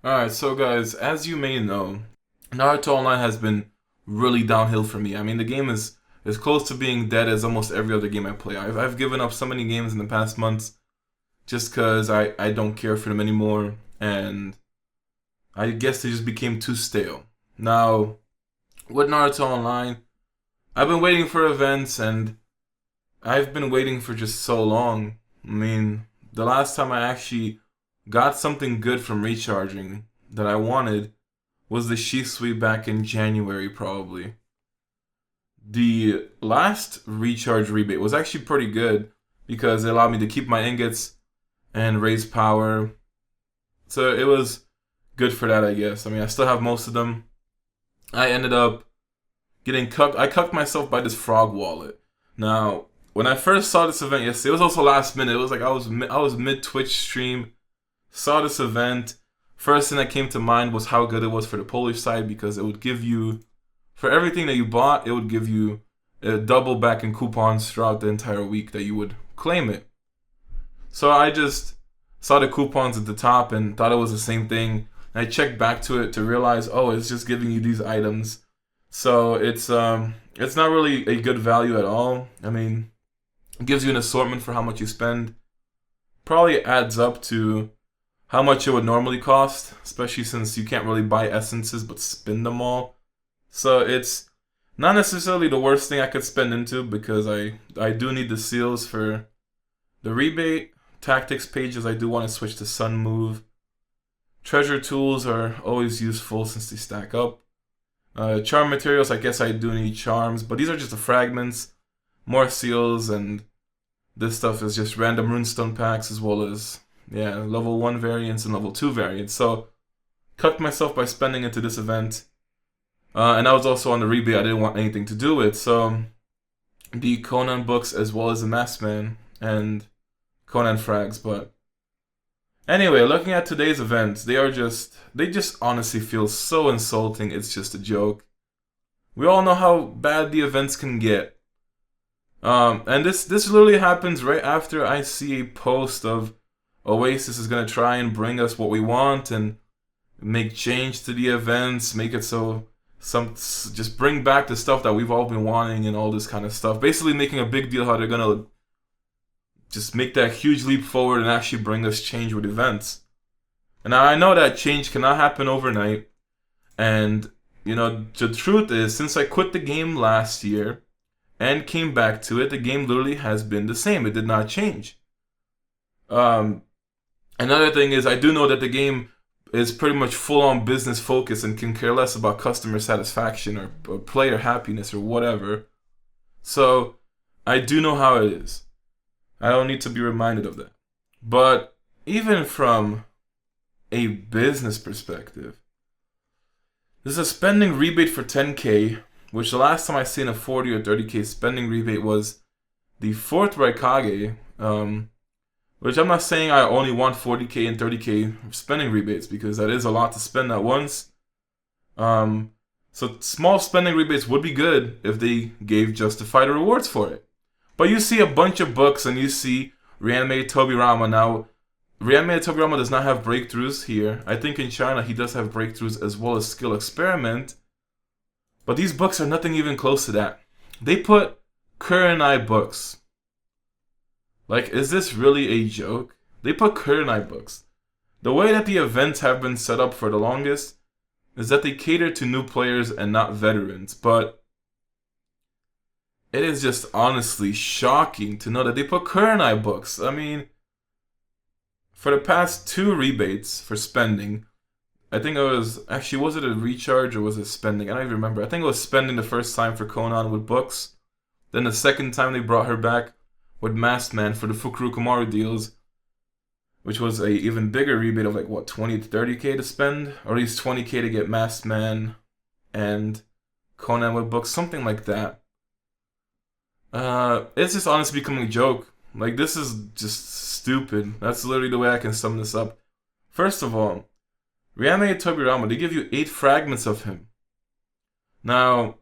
Alright, so guys, as you may know, Naruto Online has been really downhill for me. I mean, the game is as close to being dead as almost every other game I play. I've given up so many games in the past months just because I don't care for them anymore, and I guess they just became too stale. Now, with Naruto Online, I've been waiting for events, and I've been waiting for just so long. I mean, the last time I actually got something good from recharging that I wanted was the Shisui back in January, probably. The last recharge rebate was actually pretty good because it allowed me to keep my ingots and raise power. So it was good for that, I guess. I mean, I still have most of them. I ended up getting cucked. I cucked myself by this frog wallet. Now, when I first saw this event yesterday, it was also last minute. It was like I was mid Twitch stream, saw this event. First thing that came to mind was how good it was for the Polish side because it would give you, for everything that you bought, it would give you a double back in coupons throughout the entire week that you would claim it. So I just saw the coupons at the top and thought it was the same thing. And I checked back to it to realize, oh, it's just giving you these items. So it's not really a good value at all. I mean, it gives you an assortment for how much you spend. Probably adds up to how much it would normally cost, especially since you can't really buy essences but spend them all. So it's not necessarily the worst thing I could spend into because I do need the seals for the rebate. Tactics pages, I do want to switch to Sun Move. Treasure tools are always useful since they stack up. Charm materials, I guess I do need charms, but these are just the fragments. More seals, and this stuff is just random runestone packs as well as, yeah, level 1 variants and level 2 variants. So, cucked myself by spending into this event. And I was also on the rebate I didn't want anything to do with. So, the Conan books as well as the Masked Man and Conan frags. But anyway, looking at today's events, they just honestly feel so insulting. It's just a joke. We all know how bad the events can get. And this literally happens right after I see a post of Oasis is gonna try and bring us what we want and make change to the events, make it so just bring back the stuff that we've all been wanting and all this kind of stuff. Basically, making a big deal how they're gonna just make that huge leap forward and actually bring us change with events. And now I know that change cannot happen overnight. And the truth is, since I quit the game last year and came back to it, the game literally has been the same. It did not change. Another thing is, I do know that the game is pretty much full-on business focus and can care less about customer satisfaction or player happiness or whatever. So, I do know how it is. I don't need to be reminded of that. But even from a business perspective, there's a spending rebate for 10k, which the last time I seen a 40 or 30k spending rebate was the 4th Raikage, which I'm not saying I only want 40k and 30k spending rebates because that is a lot to spend at once. So small spending rebates would be good if they gave justified rewards for it. But you see a bunch of books and you see Reanimated Tobirama. Now, Reanimated Tobirama does not have breakthroughs here. I think in China he does have breakthroughs as well as Skill Experiment. But these books are nothing even close to that. They put Kurenai books. Like, is this really a joke? They put Kurenai books. The way that the events have been set up for the longest is that they cater to new players and not veterans. But it is just honestly shocking to know that they put Kurenai books. I mean, for the past 2 rebates for spending, I think it was it a recharge or was it spending? I don't even remember. I think it was spending the first time for Conan with books. Then the second time they brought her back with Masked Man for the Fukurokumaru deals, which was a even bigger rebate of like what, 20 to 30k to spend, or at least 20k to get Masked Man and Conan with books, something like that. It's just honestly becoming a joke. Like, this is just stupid. That's literally the way I can sum this up. First of all, Reanimated Tobirama, they give you 8 fragments of him. Now,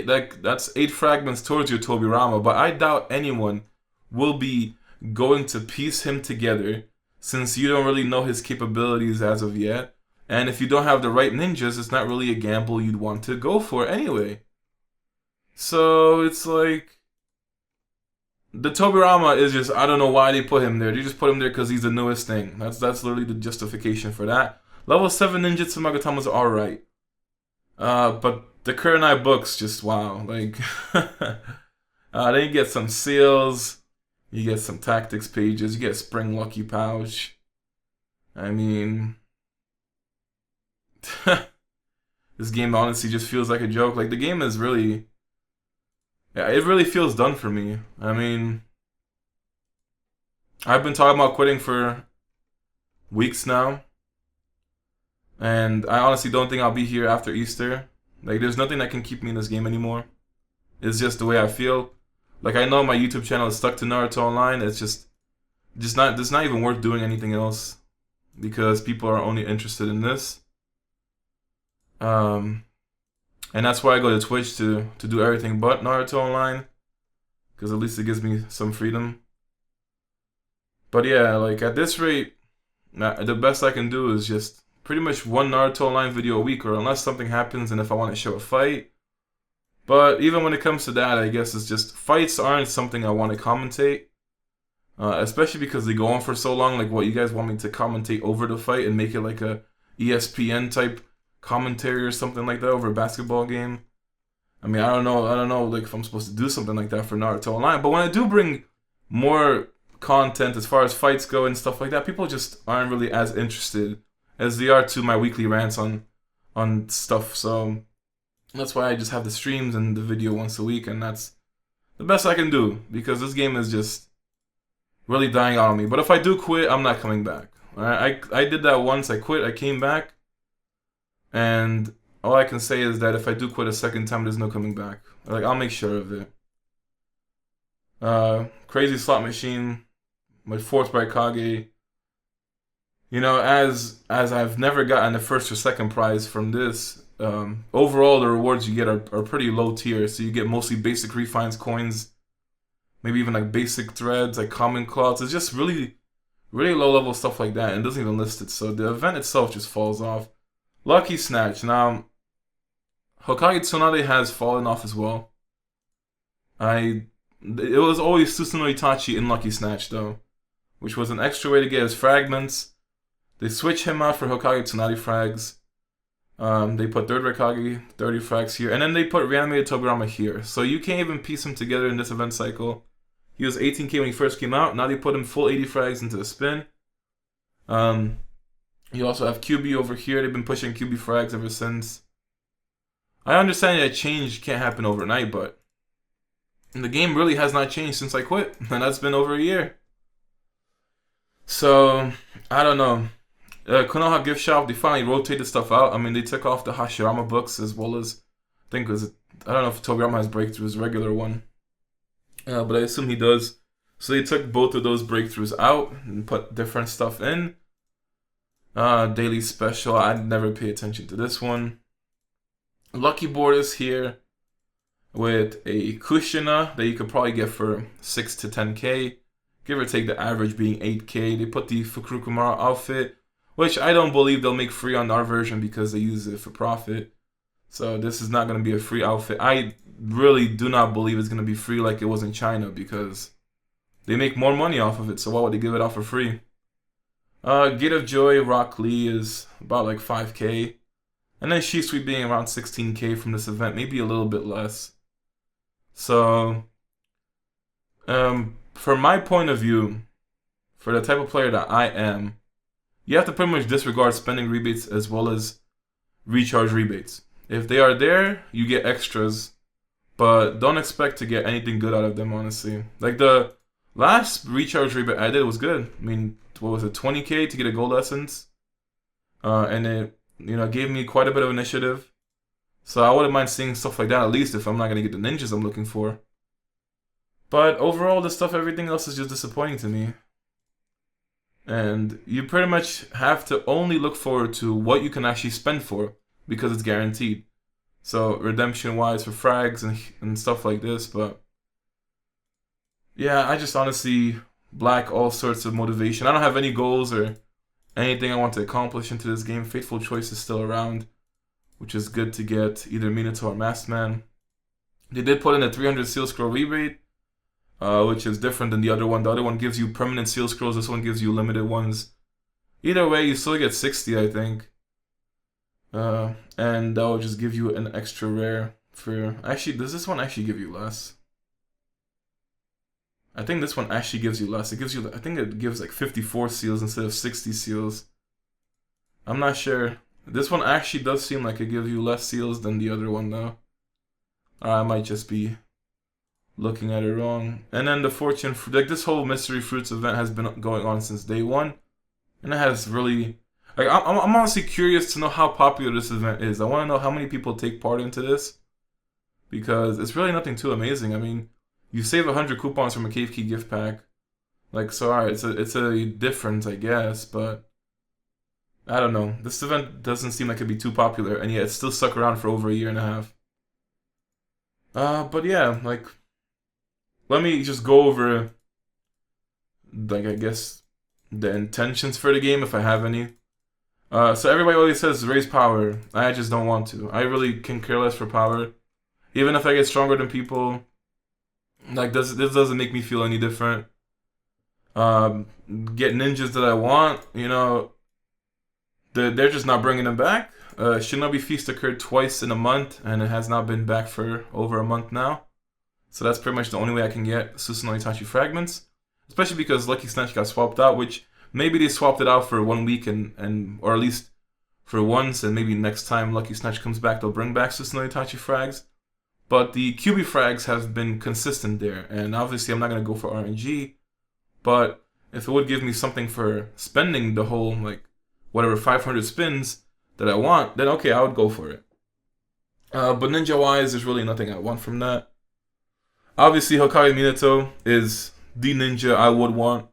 that's 8 fragments towards your Tobirama, but I doubt anyone will be going to piece him together since you don't really know his capabilities as of yet. And if you don't have the right ninjas, it's not really a gamble you'd want to go for anyway. So it's like the Tobirama is just, I don't know why they put him there. They just put him there because he's the newest thing. That's literally the justification for that. Level 7 Ninjutsu Magatama's alright. But the Kurenai books just wow. Like then you get some seals, you get some tactics pages, you get Spring Lucky Pouch. I mean this game honestly just feels like a joke. Like the game is really, yeah, it really feels done for me. I mean, I've been talking about quitting for weeks now, and I honestly don't think I'll be here after Easter. Like, there's nothing that can keep me in this game anymore. It's just the way I feel. Like, I know my YouTube channel is stuck to Naruto Online. It's not even worth doing anything else because people are only interested in this. And that's why I go to Twitch to do everything but Naruto Online, because at least it gives me some freedom. But yeah, like at this rate, the best I can do is just pretty much one Naruto Online video a week, or unless something happens and if I want to show a fight. But even when it comes to that, I guess it's just fights aren't something I want to commentate, especially because they go on for so long. Like, what, you guys want me to commentate over the fight and make it like a ESPN type commentary or something like that over a basketball game? I mean, I don't know like if I'm supposed to do something like that for Naruto Online. But when I do bring more content as far as fights go and stuff like that, people just aren't really as interested as they are to my weekly rants on stuff. So that's why I just have the streams and the video once a week, and that's the best I can do because this game is just really dying out on me. But if I do quit, I'm not coming back. Alright, I did that once. I quit, I came back, and all I can say is that if I do quit a second time, there's no coming back. Like, I'll make sure of it. Crazy slot machine, my fourth by Kage. You know, as I've never gotten the first or second prize from this, overall the rewards you get are pretty low tier. So you get mostly basic refines coins, maybe even like basic threads, like common cloths. It's just really, really low level stuff like that, and it doesn't even list it. So the event itself just falls off. Lucky Snatch. Now, Hokage Tsunade has fallen off as well. It was always Susanoo Itachi in Lucky Snatch though, which was an extra way to get his fragments. They switch him out for Hokage Tsunade frags. They put third Raikage 30 frags here, and then they put reanimated Tobirama here. So you can't even piece him together in this event cycle. He was 18k when he first came out. Now they put him full 80 frags into the spin. You also have QB over here. They've been pushing QB frags ever since. I understand that change can't happen overnight, but the game really has not changed since I quit, and that's been over a year. So, I don't know. Konoha Gift Shop, they finally rotated stuff out. I mean, they took off the Hashirama books as well as, I think I don't know if Tobirama has breakthroughs, regular one. But I assume he does. So they took both of those breakthroughs out and put different stuff in. Daily special, I'd never pay attention to this one. Lucky board is here with a Kushina that you could probably get for 6 to 10k, give or take the average being 8k. They put the Fukurokumara outfit, which I don't believe they'll make free on our version because they use it for profit. So this is not going to be a free outfit. I really do not believe it's going to be free like it was in China because they make more money off of it. So why would they give it out for free? Gate of Joy, Rock Lee is about like 5k. And then Shisui being around 16k from this event, maybe a little bit less. So, from my point of view, for the type of player that I am, you have to pretty much disregard spending rebates as well as recharge rebates. If they are there, you get extras, but don't expect to get anything good out of them, honestly. Like the last recharge rebate I did was good. I mean, what was it, 20k to get a gold essence? And it, gave me quite a bit of initiative. So I wouldn't mind seeing stuff like that, at least if I'm not going to get the ninjas I'm looking for. But overall, the stuff, everything else is just disappointing to me. And you pretty much have to only look forward to what you can actually spend for, because it's guaranteed. So redemption-wise for frags and stuff like this, but yeah, I just honestly black, all sorts of motivation. I don't have any goals or anything I want to accomplish into this game. Fateful Choice is still around, which is good to get either Minato or Masked Man. They did put in a 300 seal scroll rebate, which is different than the other one. The other one gives you permanent seal scrolls. This one gives you limited ones. Either way, you still get 60, I think. And that will just give you an extra rare for... Actually, does this one actually give you less? I think this one actually gives you less. It gives you... I think it gives like 54 seals instead of 60 seals. I'm not sure. This one actually does seem like it gives you less seals than the other one, though. I might just be looking at it wrong. And then the fortune... Like, this whole Mystery Fruits event has been going on since day one. And it has really... Like, I'm honestly curious to know how popular this event is. I want to know how many people take part into this. Because it's really nothing too amazing. I mean, you save 100 coupons from a Cave Key gift pack. Like, so alright, it's a difference, I guess, but... I don't know. This event doesn't seem like it'd be too popular, and yet it's still stuck around for over a year and a half. But yeah, like... Let me just go over... Like, I guess... the intentions for the game, if I have any. So everybody always says raise power. I just don't want to. I really can care less for power. Even if I get stronger than people, like this doesn't make me feel any different. Get ninjas that I want, you know, they're just not bringing them back. Shinobi Feast occurred twice in a month, and it has not been back for over a month now. So that's pretty much the only way I can get Susanoo Itachi fragments. Especially because Lucky Snatch got swapped out, which maybe they swapped it out for 1 week and or at least for once, and maybe next time Lucky Snatch comes back, they'll bring back Susanoo Itachi frags. But the QB frags have been consistent there, and obviously I'm not gonna go for RNG, but if it would give me something for spending the whole like whatever 500 spins that I want, then okay, I would go for it. But ninja wise, there's really nothing I want from that. Obviously, Hokage Minato is the ninja I would want.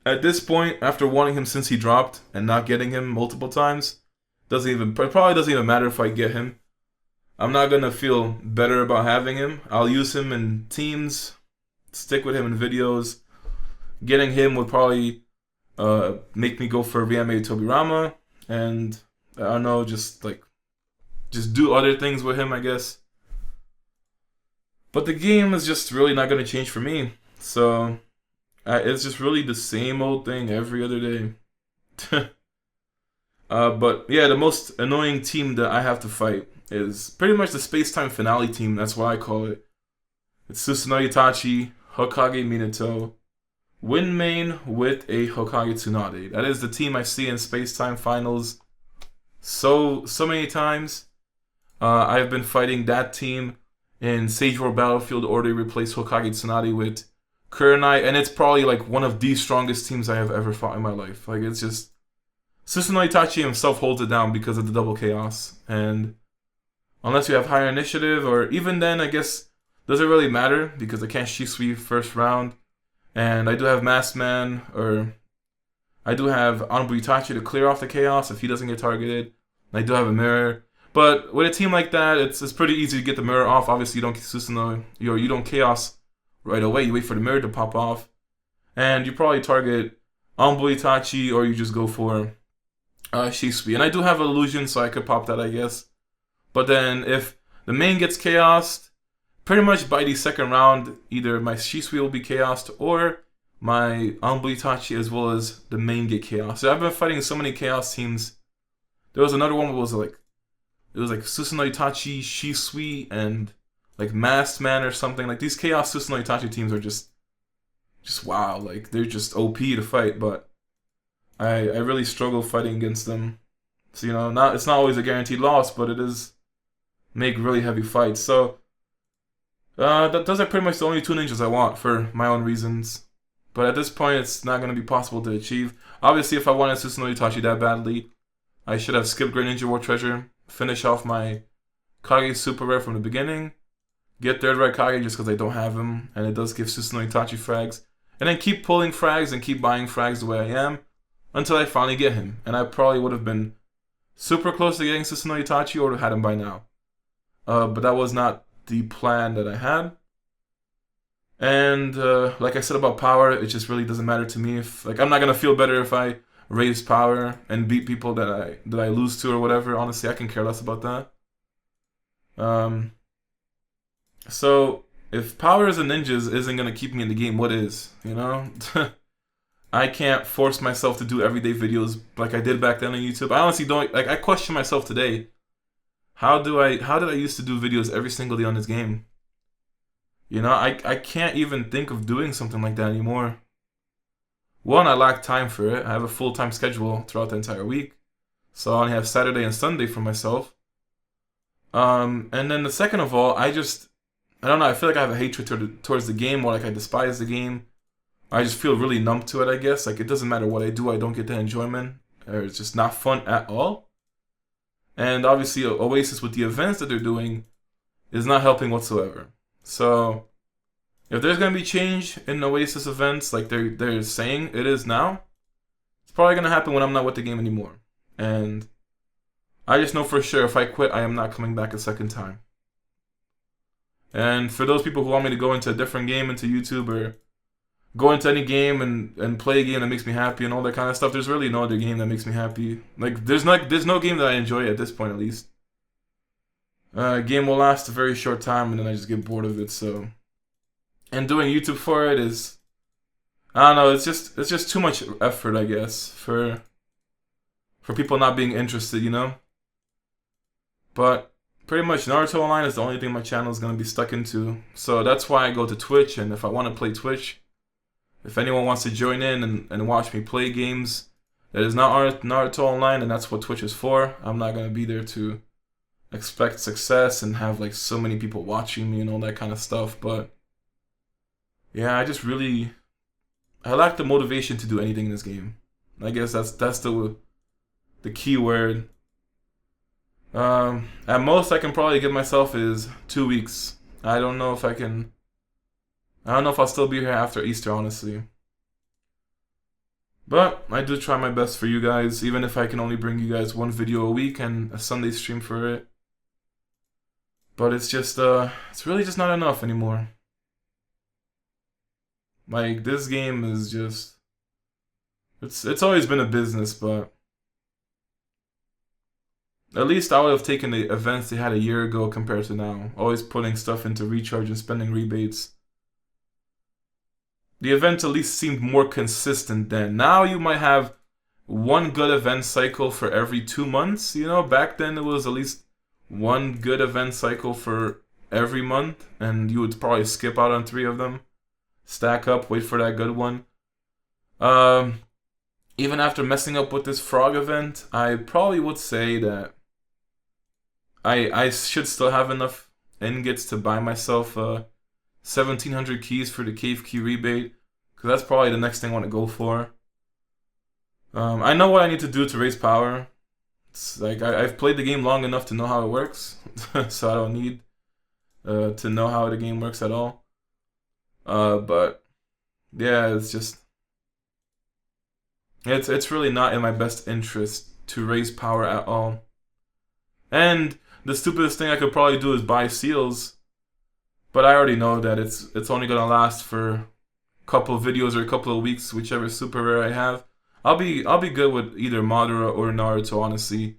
At this point, after wanting him since he dropped and not getting him multiple times, probably doesn't even matter if I get him. I'm not gonna feel better about having him. I'll use him in teams, stick with him in videos. Getting him would probably make me go for Ryame Tobirama, and I don't know, just do other things with him, I guess. But the game is just really not gonna change for me, so it's just really the same old thing every other day. But yeah, the most annoying team that I have to fight is pretty much the Space-Time Finale team. That's why I call it. It's Susanoo Itachi, Hokage Minato, Wind Main with a Hokage Tsunade. That is the team I see in Space-Time Finals so many times. I've been fighting that team in Sage War Battlefield, or they replace Hokage Tsunade with Kurenai, and it's probably like one of the strongest teams I have ever fought in my life. Like, it's just... Susanoo Itachi himself holds it down because of the double chaos, and unless you have higher initiative, or even then, I guess, doesn't really matter, because I can't Shisui first round, and I do have Masked Man, or I do have Anbu Itachi to clear off the chaos if he doesn't get targeted. I do have a mirror, but with a team like that, it's pretty easy to get the mirror off. Obviously, you don't Susanoo, you don't chaos right away. You wait for the mirror to pop off, and you probably target Anbu Itachi, or you just go for Shisui. And I do have illusion, so I could pop that, I guess. But then if the main gets chaosed, pretty much by the second round, either my Shisui will be chaosed or my Anbu Itachi as well as the main get chaosed. So I've been fighting so many chaos teams. There was another one that was like, it was like Susanoo Itachi, Shisui, and like Masked Man or something. Like, these chaos Susanoo Itachi teams are just wow. Like, they're just OP to fight, but I really struggle fighting against them. So, you know, it's not always a guaranteed loss, but it is make really heavy fights. So those are pretty much the only two ninjas I want for my own reasons. But at this point, it's not going to be possible to achieve. Obviously, if I wanted Susanoo Itachi that badly, I should have skipped Great Ninja War Treasure, finish off my Kage Super Rare from the beginning, get Third Red Kage just because I don't have him, and it does give Susanoo Itachi frags, and then keep pulling frags and keep buying frags the way I am until I finally get him. And I probably would have been super close to getting Susanoo Itachi, or would have had him by now. But that was not the plan that I had. And like I said about power, it just really doesn't matter to me. If like I'm not gonna feel better if I raise power and beat people that I lose to or whatever. Honestly, I can care less about that. Um, so if powers and ninjas isn't gonna keep me in the game, what is? You know, I can't force myself to do everyday videos like I did back then on YouTube. I honestly don't like. I question myself today. How did I used to do videos every single day on this game? You know, I can't even think of doing something like that anymore. One, I lack time for it. I have a full-time schedule throughout the entire week. So I only have Saturday and Sunday for myself. And then the second of all, I don't know, I feel like I have a hatred towards the game, or like I despise the game. I just feel really numb to it, I guess. Like it doesn't matter what I do, I don't get the enjoyment. Or it's just not fun at all. And obviously Oasis with the events that they're doing is not helping whatsoever. So if there's gonna be change in Oasis events, like they're saying it is now, it's probably gonna happen when I'm not with the game anymore. And I just know for sure if I quit, I am not coming back a second time. And for those people who want me to go into a different game, into YouTube, or go into any game and play a game that makes me happy and all that kind of stuff, there's really no other game that makes me happy. Like there's no game that I enjoy at this point, at least. A game will last a very short time and then I just get bored of it. So, and doing YouTube for it is, I don't know. It's just too much effort, I guess, for people not being interested, you know. But pretty much Naruto Online is the only thing my channel is gonna be stuck into. So that's why I go to Twitch, and if I want to play Twitch, if anyone wants to join in and watch me play games that is not Naruto Online, and that's what Twitch is for, I'm not gonna be there to expect success and have like so many people watching me and all that kind of stuff. But yeah, I lack the motivation to do anything in this game. I guess that's the key word. At most I can probably give myself is 2 weeks. I don't know if I'll still be here after Easter, honestly. But I do try my best for you guys, even if I can only bring you guys one video a week and a Sunday stream for it. But it's really just not enough anymore. Like this game is just, it's always been a business, but at least I would have taken the events they had a year ago compared to now. Always putting stuff into recharge and spending rebates. The event at least seemed more consistent then. Now you might have one good event cycle for every 2 months. You know, back then it was at least one good event cycle for every month, and you would probably skip out on 3 of them. Stack up, wait for that good one. Even after messing up with this frog event, I probably would say that I should still have enough ingots to buy myself 1,700 keys for the cave key rebate, because that's probably the next thing I want to go for. I know what I need to do to raise power. It's like I've played the game long enough to know how it works, so I don't need to know how the game works at all. But yeah, it's really not in my best interest to raise power at all. And the stupidest thing I could probably do is buy seals, but I already know that it's only gonna last for a couple of videos or a couple of weeks, whichever super rare I have. I'll be good with either Madara or Naruto, honestly.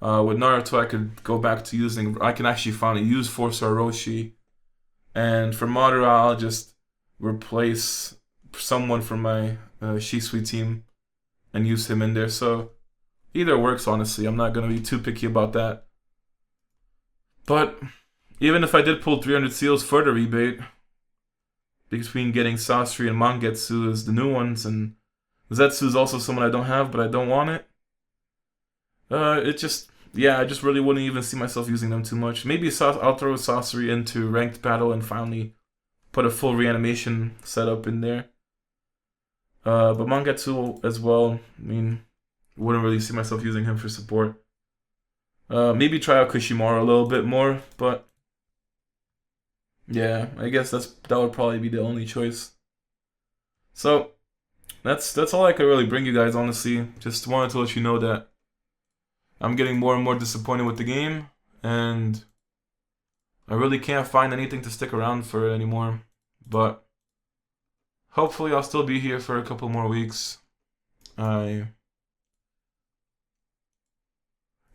With Naruto, I could go back to I can actually finally use Force Orochi. And for Madara, I'll just replace someone from my Shisui team and use him in there. So either works, honestly. I'm not going to be too picky about that. But even if I did pull 300 seals for the rebate, between getting Sasori and Mangetsu as the new ones, and Zetsu is also someone I don't have, but I don't want it. I just really wouldn't even see myself using them too much. Maybe I'll throw Sasori into ranked battle and finally put a full reanimation setup in there. But Mangetsu as well, I mean, wouldn't really see myself using him for support. Maybe try out Kishimaru a little bit more, but yeah, I guess that would probably be the only choice. So that's all I could really bring you guys, honestly. Just wanted to let you know that I'm getting more and more disappointed with the game, and I really can't find anything to stick around for it anymore. But hopefully I'll still be here for a couple more weeks. I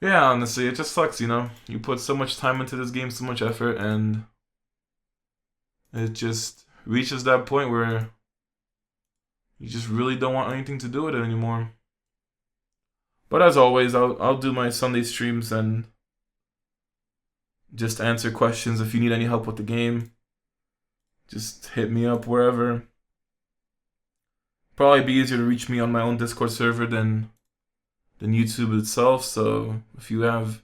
Yeah, honestly, it just sucks, you know. You put so much time into this game, so much effort, and it just reaches that point where you just really don't want anything to do with it anymore. But as always, I'll do my Sunday streams and just answer questions. If you need any help with the game, just hit me up wherever. Probably be easier to reach me on my own Discord server than YouTube itself. So if you have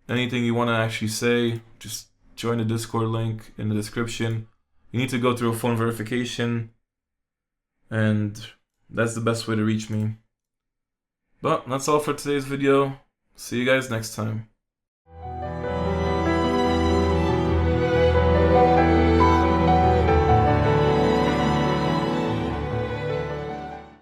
anything you want to actually say, just join the Discord link in the description. You need to go through a phone verification, and that's the best way to reach me. But that's all for today's video. See you guys next time.